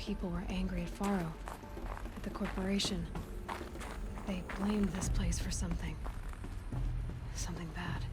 people were angry at Faro, at the corporation. They blamed this place for something. Something bad.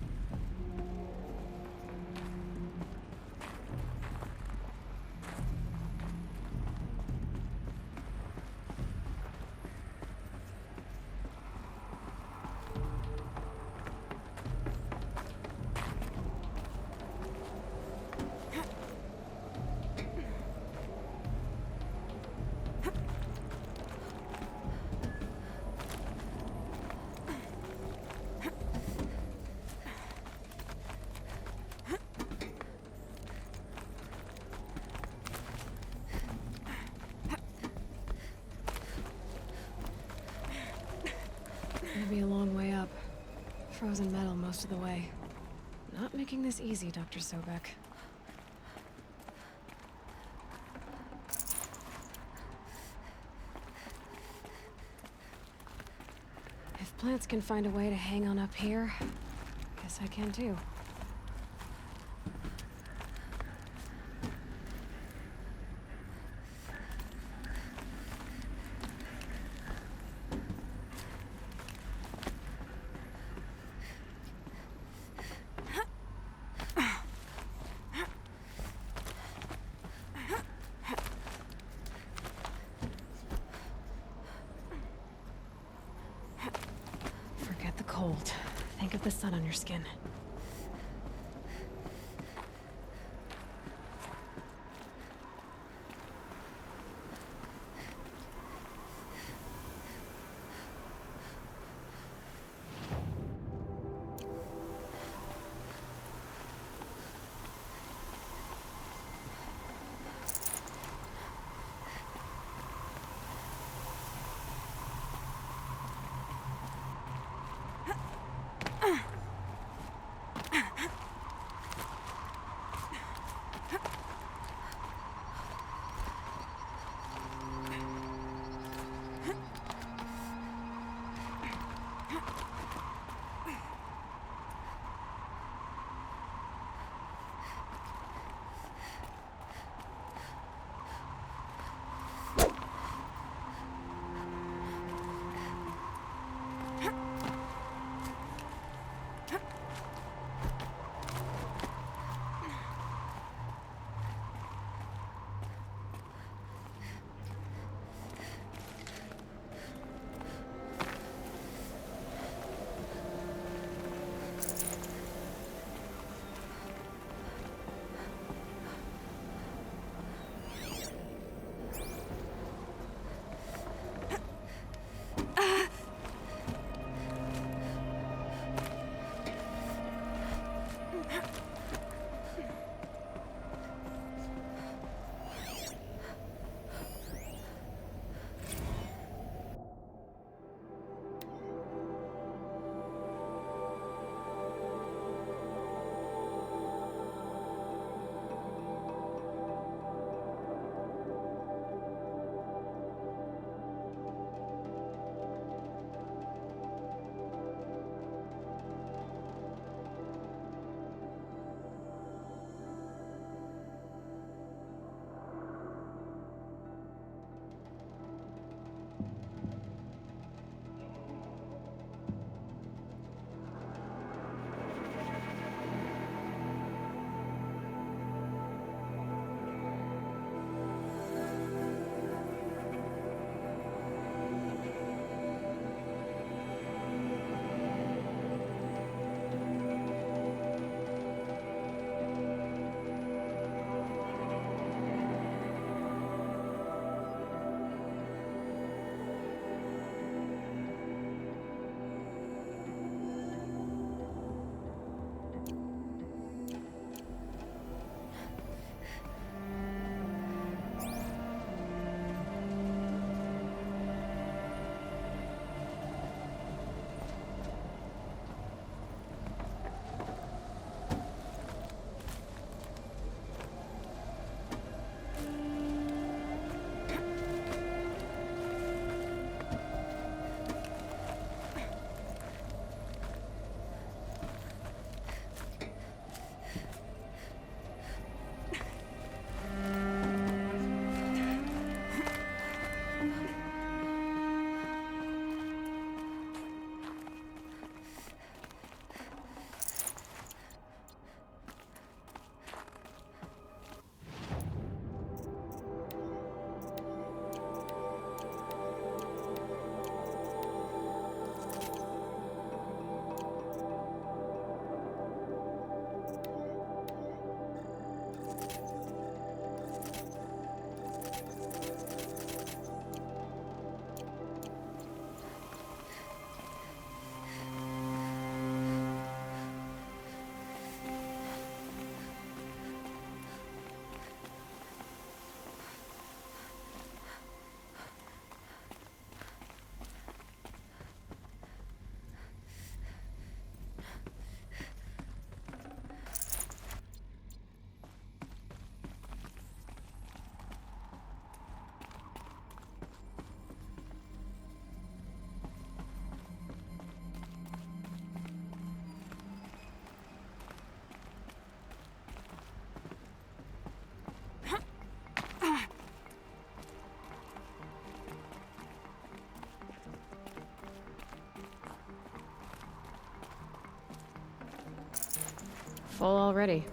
Gonna be a long way up. Frozen metal most of the way. Not making this easy, Dr. Sobek. If plants can find a way to hang on up here, guess I can too. Forget the cold. Think of the sun on your skin. full already.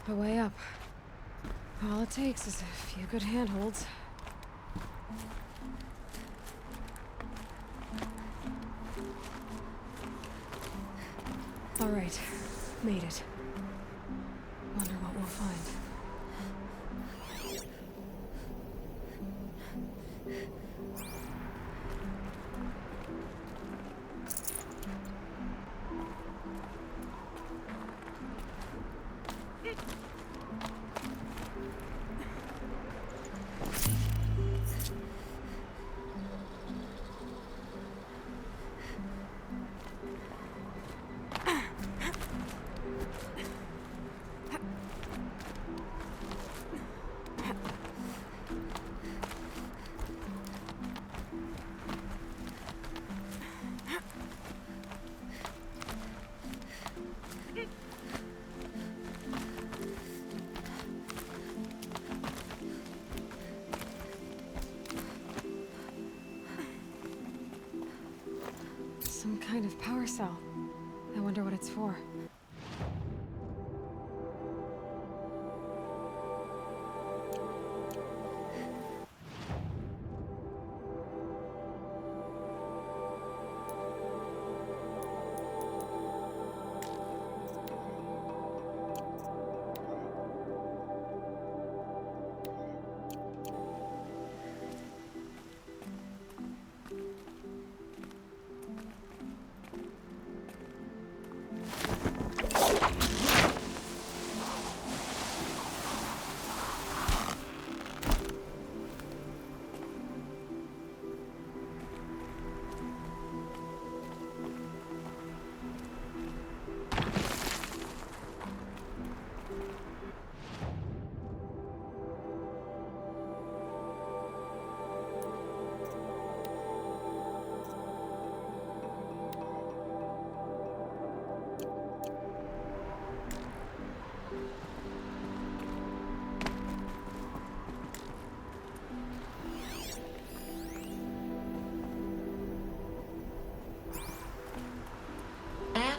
A way up. All it takes is a few good handholds. All right, made it. Wonder what we'll find. Some kind of power cell. I wonder what it's for.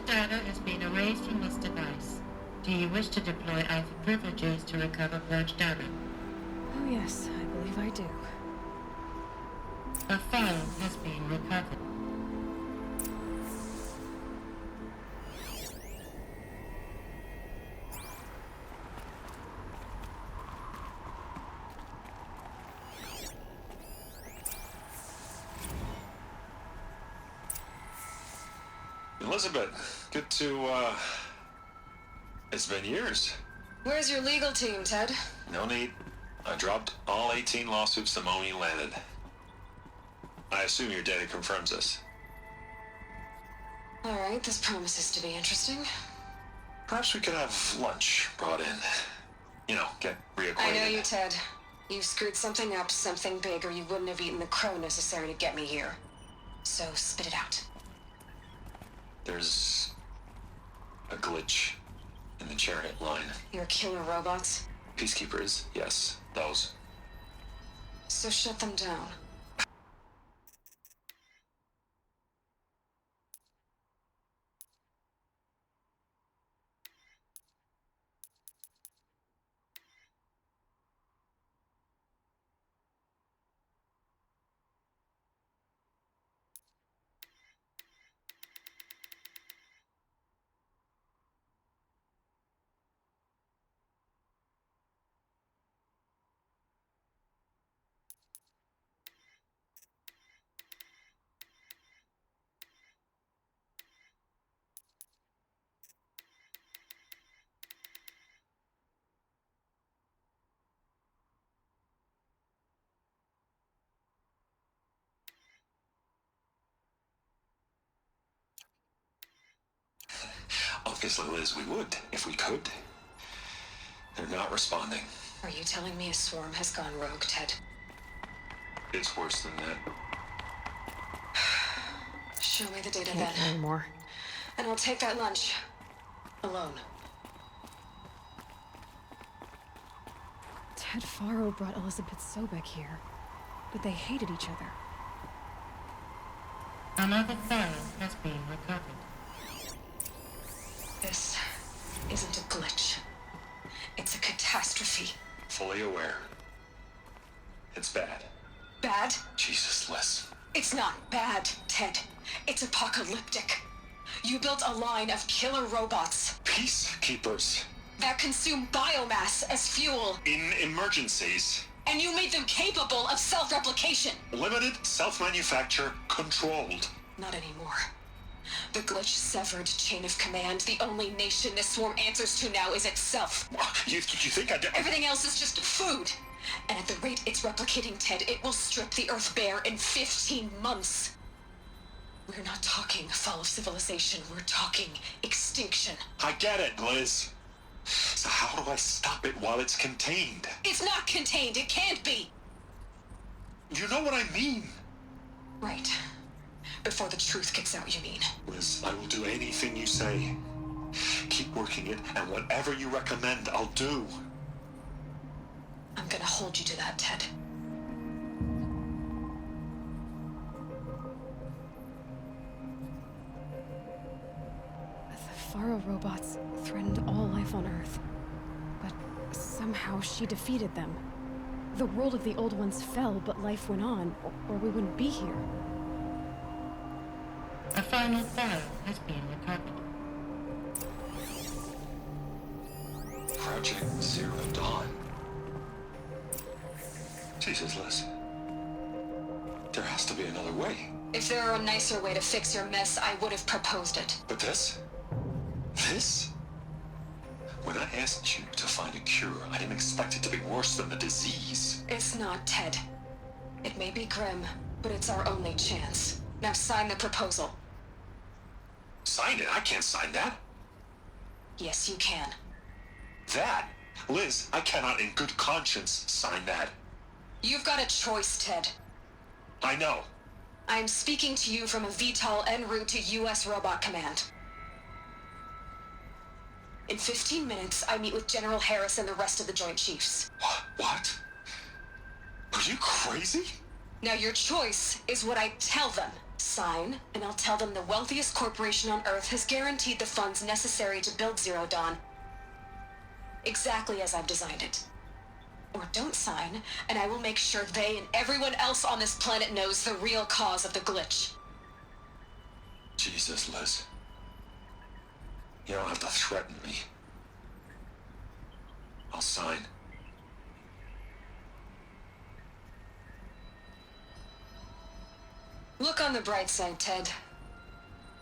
Data has been erased from this device. Do you wish to deploy Alpha privileges to recover purged data? Oh yes, I believe I do. A file has been recovered. Elizabeth, good to, It's been years. Where's your legal team, Ted? No need. I dropped all 18 lawsuits the moment you landed. I assume your data confirms this. Alright, this promises to be interesting. Perhaps we could have lunch brought in. You know, get reacquainted. I know you, Ted. You screwed something up, something big, or you wouldn't have eaten the crow necessary to get me here. So spit it out. There's a glitch in the chariot line. Your killer robots? Peacekeepers, yes, those. So shut them down. Obviously, Liz, we would, if we could. They're not responding. Are you telling me a swarm has gone rogue, Ted? It's worse than that. Show me the data Can't then. anymore. And I'll take that lunch. Alone. Ted Faro brought Elizabeth Sobek here, but they hated each other. Another file has been recovered. This isn't a glitch. It's a catastrophe. Fully aware. It's bad. Bad? Jesus, Liz. It's not bad, Ted. It's apocalyptic. You built a line of killer robots Peacekeepers. that consume biomass as fuel, In emergencies. and you made them capable of self-replication. Limited, self-manufacture, controlled. Not anymore. The glitch severed chain of command. The only nation this swarm answers to now is itself. You think I did? Everything else is just food. And at the rate it's replicating, Ted, it will strip the Earth bare in 15 months. We're not talking fall of civilization. We're talking extinction. I get it, Liz. So how do I stop it while it's contained? It's not contained. It can't be. You know what I mean. Right. Before the truth gets out, you mean? Liz, I will do anything you say. Keep working it, and whatever you recommend, I'll do. I'm gonna hold you to that, Ted. The Faro robots threatened all life on Earth, but somehow she defeated them. The world of the old ones fell, but life went on, or we wouldn't be here. A final file has been recovered. Project Zero Dawn. Jesus, Liz. There has to be another way. If there were a nicer way to fix your mess, I would have proposed it. But this? This? When I asked you to find a cure, I didn't expect it to be worse than the disease. It's not, Ted. It may be grim, but it's our only chance. Now sign the proposal. Sign it? I can't sign that. Yes, you can. That? Liz, I cannot in good conscience sign that. You've got a choice, Ted. I know. I am speaking to you from a VTOL en route to U.S. Robot Command. In 15 minutes, I meet with General Harris and the rest of the Joint Chiefs. What? Are you crazy? Now your choice is what I tell them. Sign, and I'll tell them the wealthiest corporation on Earth has guaranteed the funds necessary to build Zero Dawn. Exactly as I've designed it. Or don't sign, and I will make sure they and everyone else on this planet knows the real cause of the glitch. Jesus, Liz. You don't have to threaten me. I'll sign. Look on the bright side, Ted.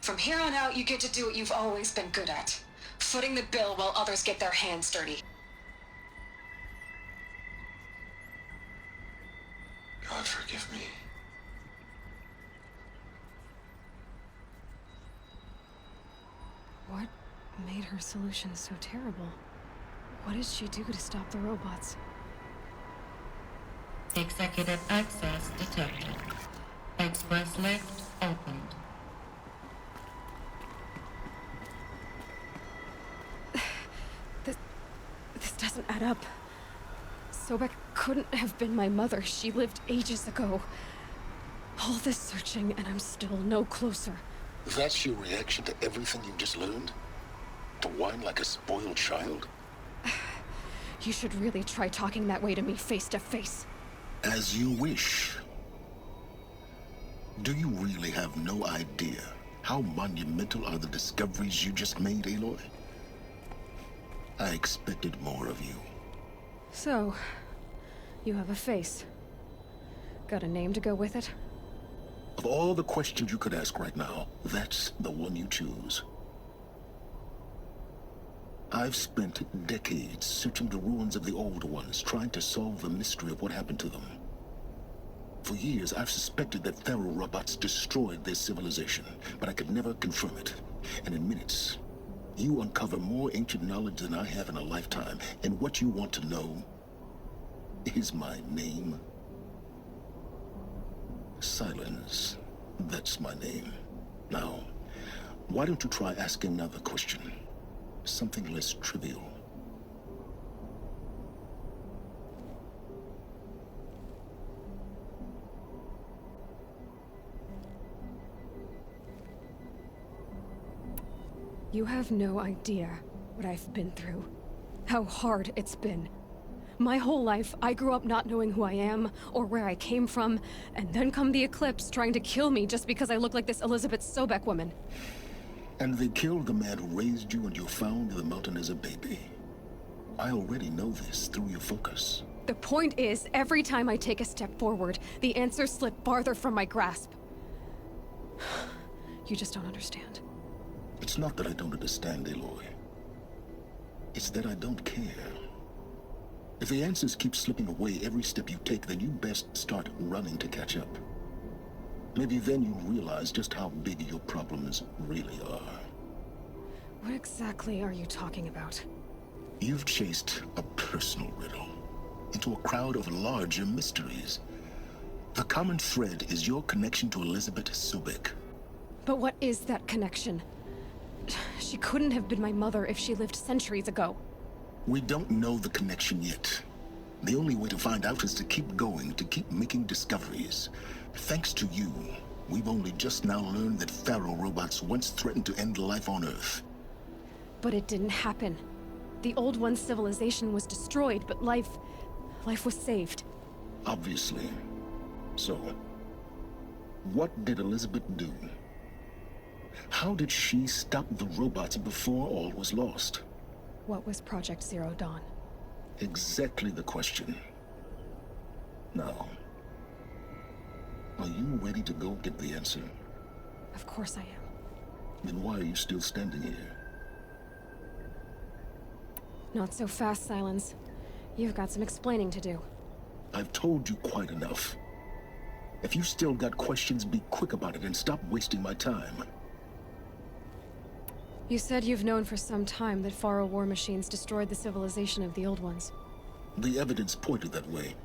From here on out, you get to do what you've always been good at. Footing the bill while others get their hands dirty. God forgive me. What made her solution so terrible? What did she do to stop the robots? Executive access detected. Express lift opened. This doesn't add up. Sobek couldn't have been my mother. She lived ages ago. All this searching, and I'm still no closer. That's your reaction to everything you've just learned? To whine like a spoiled child? You should really try talking that way to me face to face. As you wish. Do you really have no idea how monumental are the discoveries you just made, Aloy? I expected more of you. So, you have a face. Got a name to go with it? Of all the questions you could ask right now, that's the one you choose. I've spent decades searching the ruins of the old ones, trying to solve the mystery of what happened to them. For years, I've suspected that Faro robots destroyed their civilization, but I could never confirm it. And in minutes, you uncover more ancient knowledge than I have in a lifetime, and what you want to know is my name. Silence. That's my name. Now, why don't you try asking another question? Something less trivial. You have no idea what I've been through. How hard it's been. My whole life, I grew up not knowing who I am or where I came from, and then come the Eclipse trying to kill me just because I look like this Elizabeth Sobek woman. And they killed the man who raised you and you found in the mountain as a baby. I already know this through your focus. The point is, every time I take a step forward, the answers slip farther from my grasp. You just don't understand. It's not that I don't understand, Aloy. It's that I don't care. If the answers keep slipping away every step you take, then you best start running to catch up. Maybe then you'll realize just how big your problems really are. What exactly are you talking about? You've chased a personal riddle into a crowd of larger mysteries. The common thread is your connection to Elizabeth Sobek. But what is that connection? She couldn't have been my mother if she lived centuries ago. We don't know the connection yet. The only way to find out is to keep going, to keep making discoveries. Thanks to you, we've only just now learned that Faro robots once threatened to end life on Earth. But it didn't happen. The Old One's civilization was destroyed, but life was saved. Obviously. So, what did Elizabeth do? How did she stop the robots before all was lost? What was Project Zero Dawn? Exactly the question. Now, are you ready to go get the answer? Of course I am. Then why are you still standing here? Not so fast, Silence. You've got some explaining to do. I've told you quite enough. If you still got questions, be quick about it and stop wasting my time. You said you've known for some time that Faro war machines destroyed the civilization of the Old Ones. The evidence pointed that way.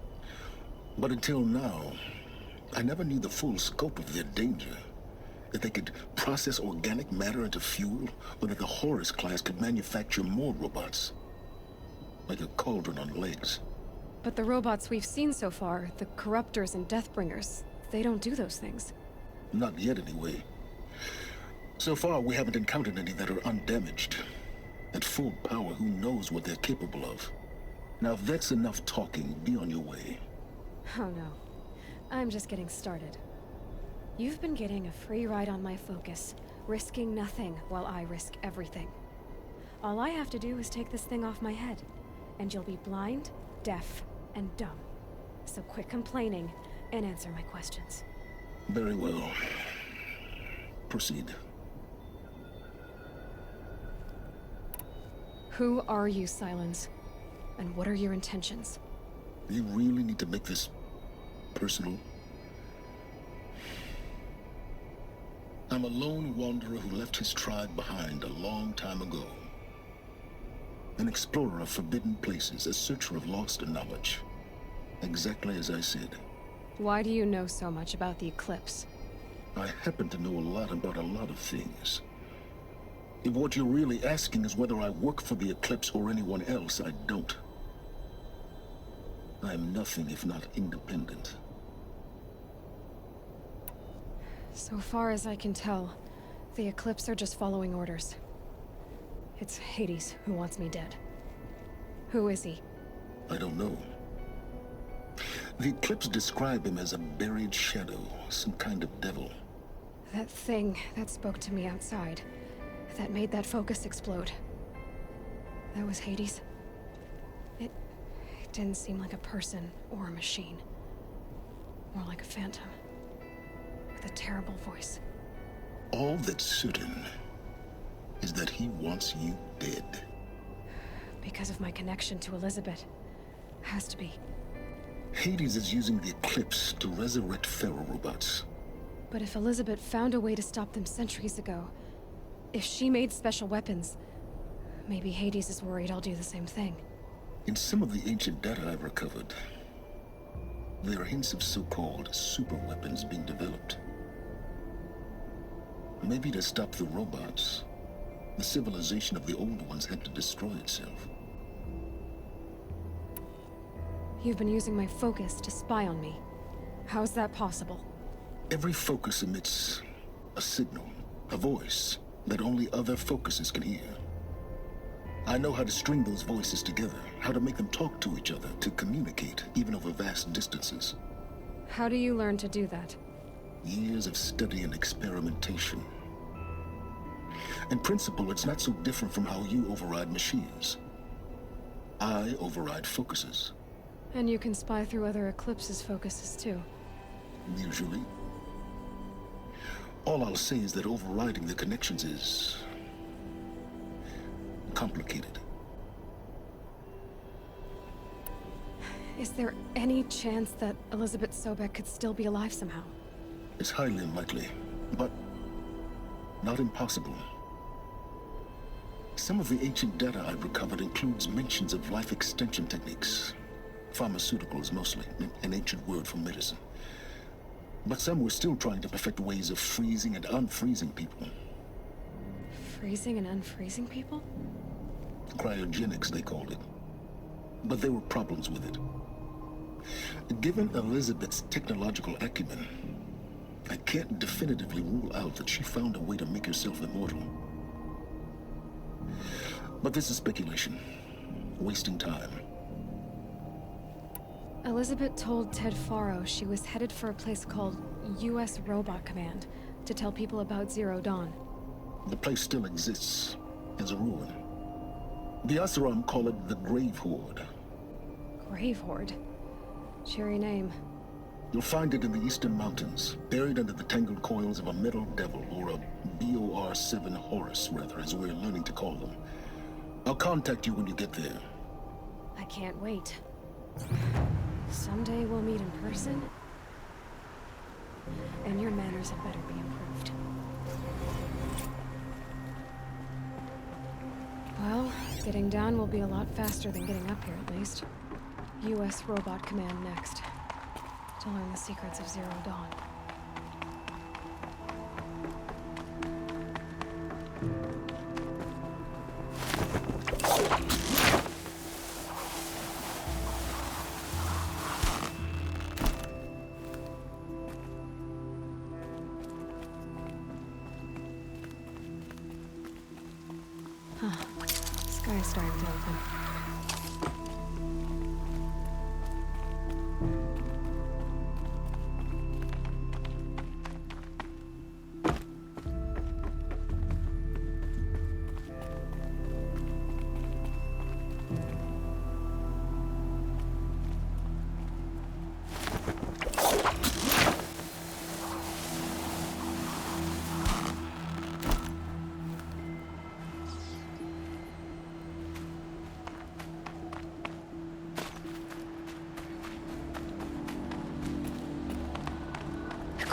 But until now, I never knew the full scope of their danger. That they could process organic matter into fuel, or that the Horus class could manufacture more robots. Like a cauldron on legs. But the robots we've seen so far, the Corruptors and Deathbringers, they don't do those things. Not yet, anyway. So far, we haven't encountered any that are undamaged. At full power, who knows what they're capable of? Now, if that's enough talking, be on your way. Oh no. I'm just getting started. You've been getting a free ride on my focus, risking nothing while I risk everything. All I have to do is take this thing off my head, and you'll be blind, deaf, and dumb. So quit complaining and answer my questions. Very well. Proceed. Who are you, Silence? And what are your intentions? You really need to make this personal? I'm a lone wanderer who left his tribe behind a long time ago. An explorer of forbidden places, a searcher of lost knowledge. Exactly as I said. Why do you know so much about the Eclipse? I happen to know a lot about a lot of things. If what you're really asking is whether I work for the Eclipse or anyone else, I don't. I am nothing if not independent. So far as I can tell, the Eclipse are just following orders. It's Hades who wants me dead. Who is he? I don't know. The Eclipse describe him as a buried shadow, some kind of devil. That thing that spoke to me outside, that made that focus explode. That was Hades? It didn't seem like a person or a machine. More like a phantom. With a terrible voice. All that's certain is that he wants you dead. Because of my connection to Elizabeth. Has to be. Hades is using the Eclipse to resurrect ferrorobots. But if Elizabeth found a way to stop them centuries ago, if she made special weapons, maybe Hades is worried I'll do the same thing. In some of the ancient data I've recovered, there are hints of so-called super weapons being developed. Maybe to stop the robots, the civilization of the old ones had to destroy itself. You've been using my focus to spy on me. How's that possible? Every focus emits a signal, a voice, that only other focuses can hear. I know how to string those voices together, how to make them talk to each other, to communicate, even over vast distances. How do you learn to do that? Years of study and experimentation. In principle, it's not so different from how you override machines. I override focuses. And you can spy through other Eclipse's focuses too. Usually. All I'll say is that overriding the connections is complicated. Is there any chance that Elizabeth Sobek could still be alive somehow? It's highly unlikely, but not impossible. Some of the ancient data I've recovered includes mentions of life extension techniques. Pharmaceuticals, mostly, an ancient word for medicine. But some were still trying to perfect ways of freezing and unfreezing people. Freezing and unfreezing people? Cryogenics, they called it. But there were problems with it. Given Elizabeth's technological acumen, I can't definitively rule out that she found a way to make herself immortal. But this is speculation. Wasting time. Elizabeth told Ted Faro she was headed for a place called U.S. Robot Command to tell people about Zero Dawn. The place still exists as a ruin. The Asaram call it the Grave Horde. Grave Horde? Cheery name. You'll find it in the Eastern Mountains, buried under the tangled coils of a metal devil, or a BOR-7 Horus, rather, as we're learning to call them. I'll contact you when you get there. I can't wait. Someday we'll meet in person, and your manners had better be improved. Well, getting down will be a lot faster than getting up here, at least. U.S. Robot Command next, to learn the secrets of Zero Dawn. Sky's starting to open.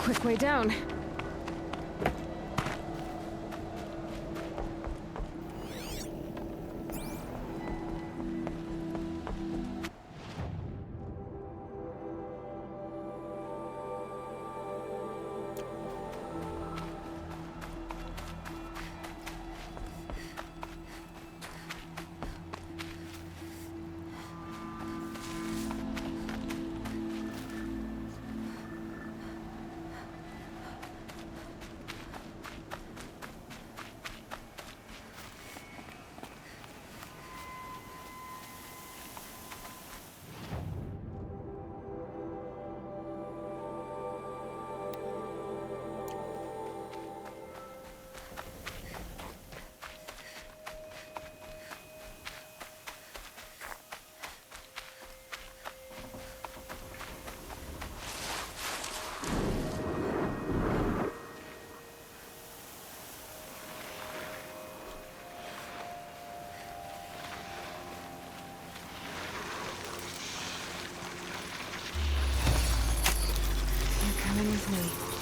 quick way down. You're coming with me.